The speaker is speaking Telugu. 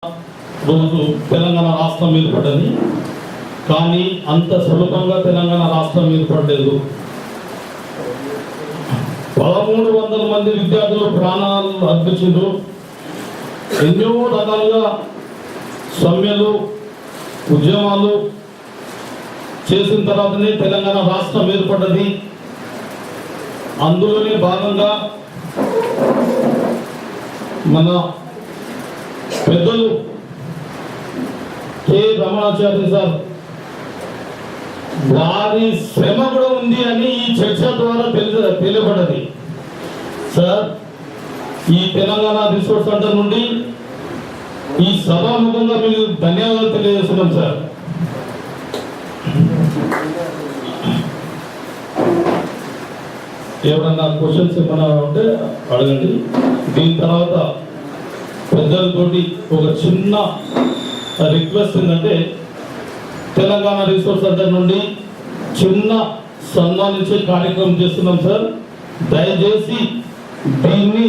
రోజు తెలంగాణ రాష్ట్రం ఏర్పడ్డది. కానీ అంత సులభంగా తెలంగాణ రాష్ట్రం ఏర్పడలేదు. 1300 మంది విద్యార్థులు ప్రాణాలు అర్పించారు. ఎన్నో రకాలుగా సమ్మెలు ఉద్యమాలు చేసిన తర్వాతనే తెలంగాణ రాష్ట్రం ఏర్పడ్డది. అందులోనే భాగంగా మన పెద్దలు కె రమణాచార్య సార్ వారి శ్రమ కూడా ఉంది అని ఈ చర్చ ద్వారా తెలియబడ్డది. సార్, ఈ తెలంగాణ రిసోర్స్ సెంటర్ నుండి ఈ సభాముఖంగా మీకు ధన్యవాదాలు తెలియజేస్తున్నాం సార్. ఎవరన్నా క్వశ్చన్స్ ఏమన్నా ఉంటే అడగండి. దీని తర్వాత పెద్దలతోటి ఒక చిన్న రిక్వెస్ట్ ఏంటంటే, తెలంగాణ రిసోర్స్ సెంటర్ నుండి చిన్న సన్మానించే కార్యక్రమం చేస్తున్నాం సార్. దయచేసి దీన్ని